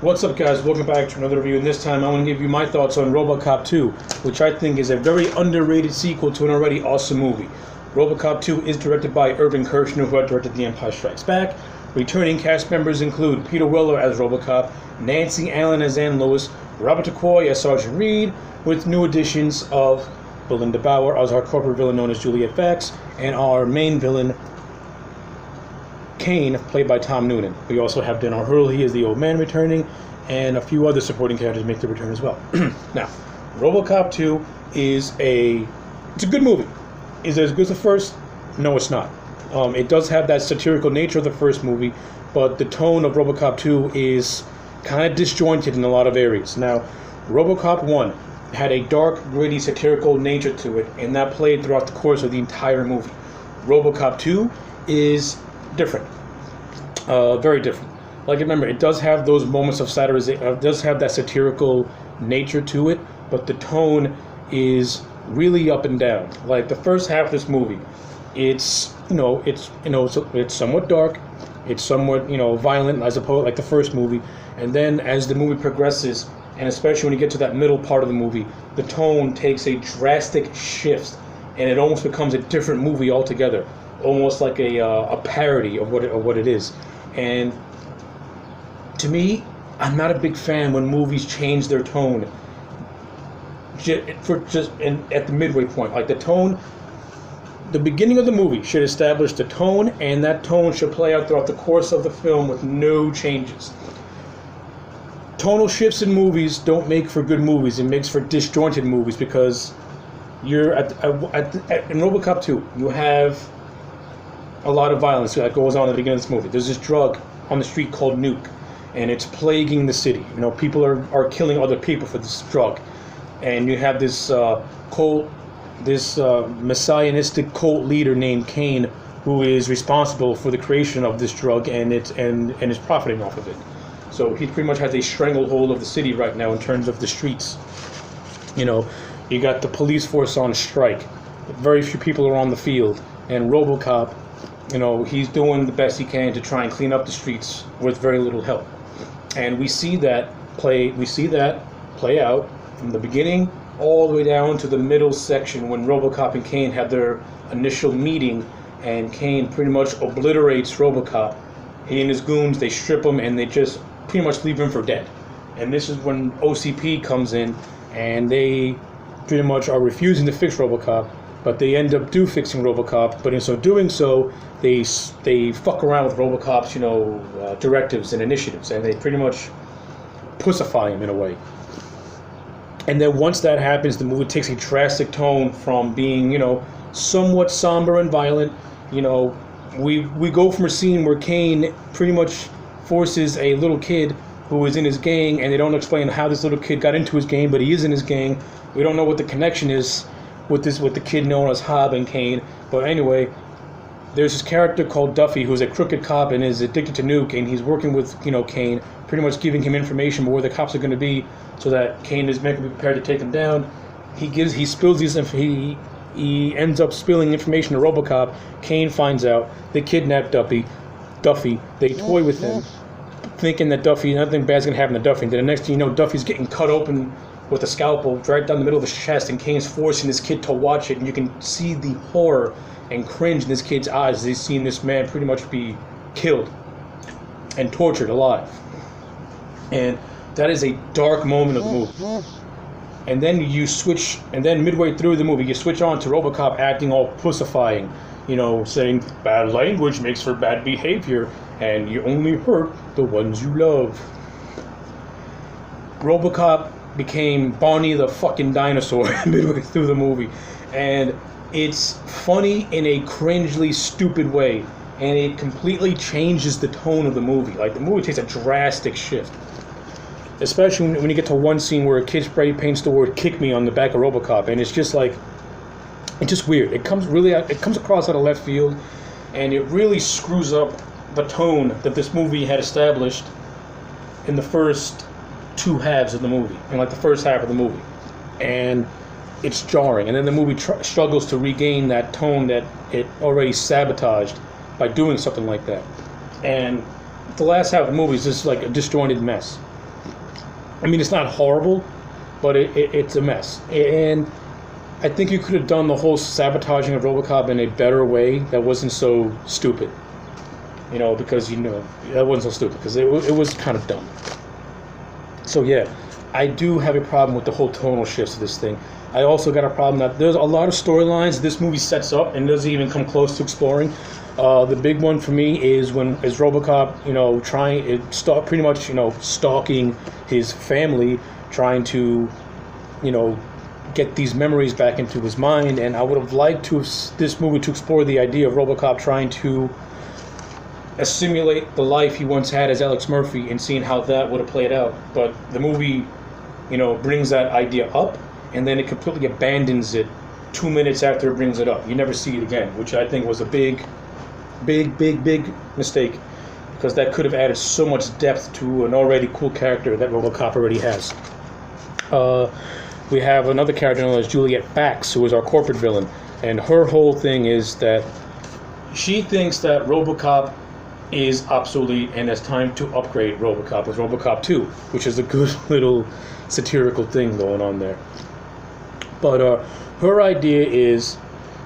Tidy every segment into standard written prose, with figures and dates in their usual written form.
What's up, guys? Welcome back to another review, and this time I want to give you my thoughts on RoboCop 2, which I think is a very underrated sequel to an already awesome movie. RoboCop 2 is directed by Irvin Kershner, who had directed The Empire Strikes Back. Returning cast members include Peter Weller as RoboCop, Nancy Allen as Ann Lewis, Robert Taquoy as Sergeant Reed, with new additions of Belinda Bauer as our corporate villain known as Juliet Fax, and our main villain, Kane, played by Tom Noonan. We also have Denner Hurley as the old man returning, and a few other supporting characters make the return as well. Now, RoboCop 2 it's a good movie. Is it as good as the first? No, it's not. It does have that satirical nature of the first movie, but the tone of RoboCop 2 is kind of disjointed in a lot of areas. Now, RoboCop 1 had a dark, gritty, satirical nature to it, and that played throughout the course of the entire movie. RoboCop 2 is different, very different. Like, remember, it does have those moments of satirization, it does have that satirical nature to it, but the tone is really up and down. Like, the first half of this movie, it's somewhat dark, it's somewhat, violent, I suppose, like the first movie, and then as the movie progresses, and especially when you get to that middle part of the movie, the tone takes a drastic shift, and it almost becomes a different movie altogether. Almost like a parody of what it is. And to me, I'm not a big fan when movies change their tone at the midway point. Like, the tone, the beginning of the movie should establish the tone, and that tone should play out throughout the course of the film with no changes. Tonal shifts in movies don't make for good movies. It makes for disjointed movies, because you're in RoboCop 2, you have a lot of violence that goes on at the beginning of this movie. There's this drug on the street called Nuke, and it's plaguing the city. People are killing other people for this drug, and you have this messianistic cult leader named Kane, who is responsible for the creation of this drug, and is profiting off of it. So he pretty much has a stranglehold of the city right now in terms of the streets. You got the police force on strike. Very few people are on the field, and RoboCop, he's doing the best he can to try and clean up the streets with very little help. And we see that play out from the beginning all the way down to the middle section when RoboCop and Kane have their initial meeting, and Kane pretty much obliterates RoboCop. He and his goons, they strip him, and they just pretty much leave him for dead. And this is when OCP comes in, and they pretty much are refusing to fix RoboCop. But they end up fixing RoboCop, but in so doing so, they fuck around with RoboCop's, directives and initiatives, and they pretty much pussify him in a way. And then once that happens, the movie takes a drastic tone from being, somewhat somber and violent. We go from a scene where Kane pretty much forces a little kid who is in his gang, and they don't explain how this little kid got into his gang, but he is in his gang. We don't know what the connection is with the kid known as Hob and Kane. But anyway, there's this character called Duffy who's a crooked cop and is addicted to Nuke, and he's working with Kane, pretty much giving him information about where the cops are going to be, so that Kane is mentally prepared to take them down. He ends up spilling information to RoboCop. Kane finds out. They kidnap Duffy. They toy with him, thinking that nothing bad's going to happen to Duffy. And then the next thing you know, Duffy's getting cut open with a scalpel right down the middle of his chest, and Kane's forcing this kid to watch it, and you can see the horror and cringe in this kid's eyes as he's seen this man pretty much be killed and tortured alive. And that is a dark moment of the movie. And then midway through the movie, you switch on to RoboCop acting all pussifying, saying bad language makes for bad behavior, and you only hurt the ones you love. RoboCop became Barney the fucking dinosaur midway through the movie, and it's funny in a cringely stupid way, and it completely changes the tone of the movie. Like, the movie takes a drastic shift, especially when you get to one scene where a kid spray paints the word "kick me" on the back of RoboCop, and it's just weird. It comes across out of left field, and it really screws up the tone that this movie had established in the first two halves of the movie, and the first half of the movie, and it's jarring. And then the movie struggles to regain that tone that it already sabotaged by doing something like that. And the last half of the movie is just like a disjointed mess. I mean, it's not horrible, but it's a mess. And I think you could have done the whole sabotaging of RoboCop in a better way that wasn't so stupid. Because, that wasn't so stupid, because it was kind of dumb. So, yeah, I do have a problem with the whole tonal shifts of this thing. I also got a problem that there's a lot of storylines this movie sets up and doesn't even come close to exploring. The big one for me is RoboCop, pretty much, stalking his family, trying to, get these memories back into his mind. And I would have liked this movie to explore the idea of RoboCop trying to assimilate the life he once had as Alex Murphy and seeing how that would have played out. But the movie, brings that idea up, and then it completely abandons it 2 minutes after it brings it up. You never see it again, which I think was a big mistake, because that could have added so much depth to an already cool character that RoboCop already has. We have another character known as Juliet Bax, who is our corporate villain, and her whole thing is that she thinks that RoboCop is obsolete and it's time to upgrade RoboCop with RoboCop 2, which is a good little satirical thing going on there. But her idea is,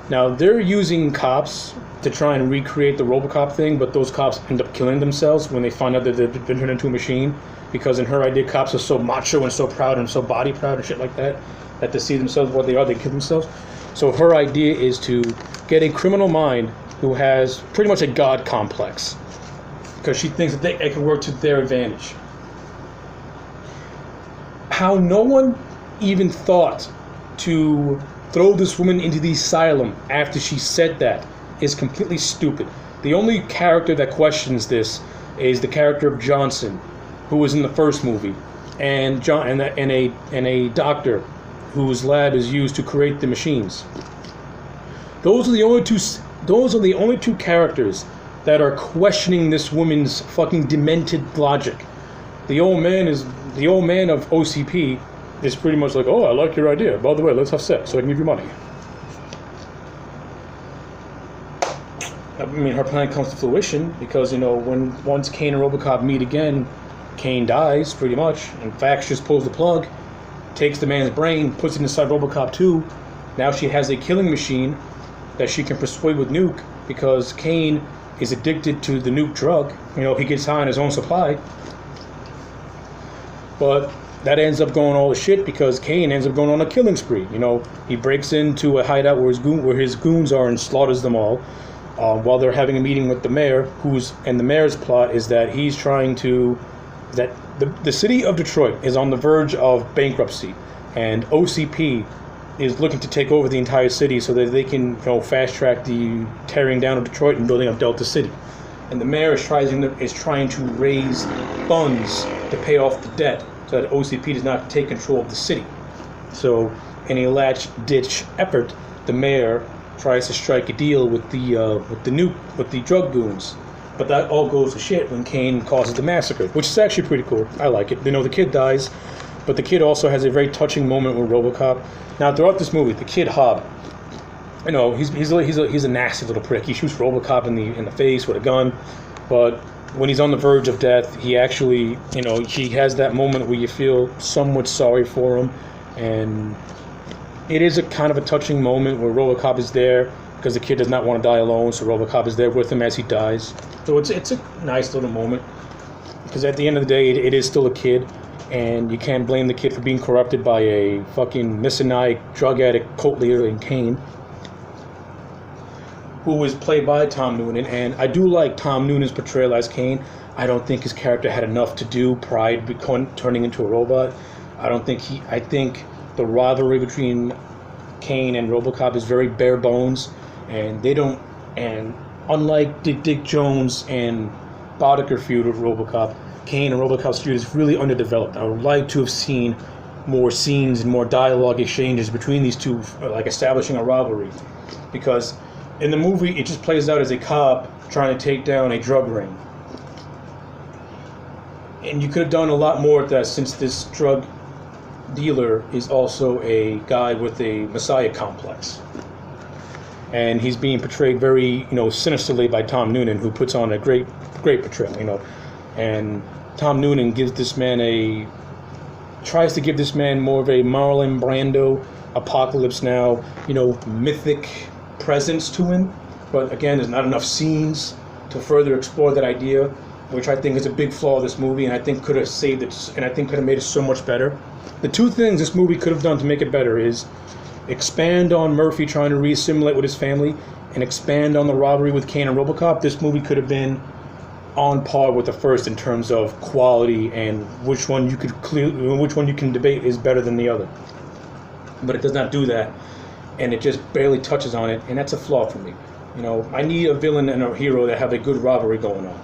now they're using cops to try and recreate the RoboCop thing, but those cops end up killing themselves when they find out that they've been turned into a machine, because in her idea, cops are so macho and so proud and so body proud and shit like that, that to see themselves what they are, they kill themselves. So her idea is to get a criminal mind who has pretty much a god complex, because she thinks that it can work to their advantage. How no one even thought to throw this woman into the asylum after she said that is completely stupid. The only character that questions this is the character of Johnson, who was in the first movie, and a doctor whose lab is used to create the machines. Those are the only two characters that are questioning this woman's fucking demented logic. The old man of OCP is pretty much like, oh, I like your idea. By the way, let's have sex so I can give you money. I mean, her plan comes to fruition because, once Kane and RoboCop meet again, Kane dies, pretty much. And Fax just pulls the plug, takes the man's brain, puts it inside RoboCop 2. Now she has a killing machine that she can persuade with Nuke, because Kane is addicted to the Nuke drug. He gets high on his own supply. But that ends up going all to shit, because Kane ends up going on a killing spree. He breaks into a hideout where his goons are and slaughters them all, while they're having a meeting with the mayor, and the mayor's plot is that he's trying to... that the city of Detroit is on the verge of bankruptcy, and OCP is looking to take over the entire city so that they can fast track the tearing down of Detroit and building up Delta City. And the mayor is trying to raise funds to pay off the debt so that OCP does not take control of the city. So in a last-ditch effort, the mayor tries to strike a deal with the drug goons. But that all goes to shit when Kane causes the massacre, which is actually pretty cool. I like it. The kid dies, but the kid also has a very touching moment with RoboCop. Now, throughout this movie, the kid Hobb, he's a nasty little prick. He shoots RoboCop in the face with a gun, but when he's on the verge of death, he actually, he has that moment where you feel somewhat sorry for him, and it is a kind of a touching moment where RoboCop is there because the kid does not want to die alone, so RoboCop is there with him as he dies. So it's a nice little moment, because at the end of the day, it is still a kid, and you can't blame the kid for being corrupted by a fucking misanthropic drug addict cult leader in Kane, who was played by Tom Noonan. And I do like Tom Noonan's portrayal as Kane. I don't think his character had enough to do prior to turning into a robot. I think the rivalry between Kane and RoboCop is very bare bones, and unlike Dick Jones and Boddicker feud with RoboCop, Kane and RoboCop's feud is really underdeveloped. I would like to have seen more scenes and more dialogue exchanges between these two, like establishing a rivalry. Because in the movie, it just plays out as a cop trying to take down a drug ring. And you could have done a lot more with that, since this drug dealer is also a guy with a messiah complex. And he's being portrayed very, sinisterly by Tom Noonan, who puts on a great portrayal, And Tom Noonan gives this man tries to give this man more of a Marlon Brando, Apocalypse Now, mythic presence to him. But again, there's not enough scenes to further explore that idea, which I think is a big flaw of this movie, and I think could have saved it, and I think could have made it so much better. The two things this movie could have done to make it better is expand on Murphy trying to re-assimilate with his family, and expand on the robbery with Kane and RoboCop. This movie could have been on par with the first in terms of quality and which one you can debate is better than the other. But it does not do that, and it just barely touches on it, and that's a flaw for me. I need a villain and a hero that have a good robbery going on.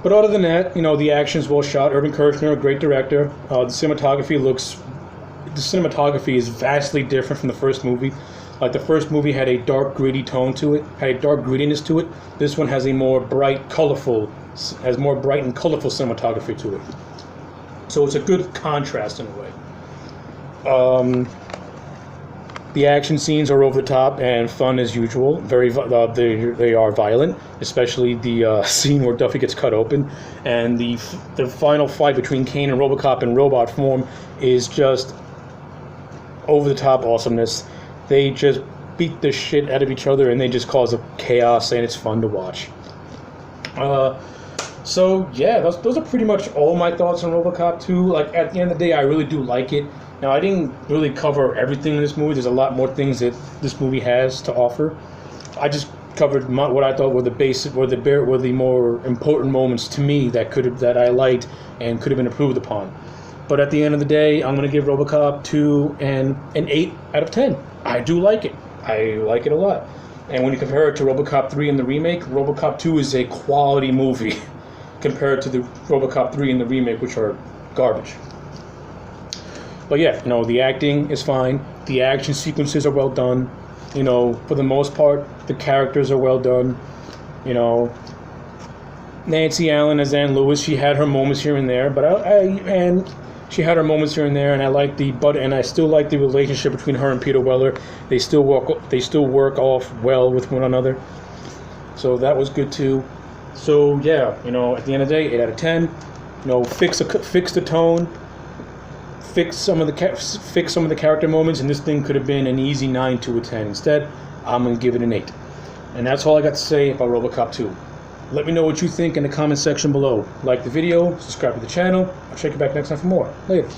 But other than that, the action's well shot. Irvin Kershner, a great director. The cinematography is vastly different from the first movie. Like the first movie had a dark, gritty tone to it, had a dark grittiness to it. This one has a more bright and colorful cinematography to it. So it's a good contrast in a way. The action scenes are over the top and fun as usual. They are violent, especially the scene where Duffy gets cut open, and the final fight between Kane and RoboCop in robot form is just over the top awesomeness. They just beat the shit out of each other, and they just cause a chaos, and it's fun to watch. So yeah, those are pretty much all my thoughts on RoboCop 2. Like at the end of the day, I really do like it. Now, I didn't really cover everything in this movie. There's a lot more things that this movie has to offer. I just covered what I thought were the more important moments to me that I liked and could have been improved upon. But at the end of the day, I'm going to give RoboCop 2 an 8 out of 10. I do like it. I like it a lot. And when you compare it to RoboCop 3 and the remake, RoboCop 2 is a quality movie compared to the RoboCop 3 and the remake, which are garbage. But yeah, the acting is fine. The action sequences are well done. For the most part, the characters are well done. Nancy Allen as Ann Lewis, she had her moments here and there, but she had her moments here and there, and I still like the relationship between her and Peter Weller. They still work off well with one another. So that was good too. So yeah, at the end of the day, 8 out of 10. Fix the tone. Fix some of the character moments, and this thing could have been an easy 9 to a 10. Instead, I'm going to give it an 8. And that's all I got to say about RoboCop 2. Let me know what you think in the comment section below. Like the video, subscribe to the channel. I'll check you back next time for more. Later.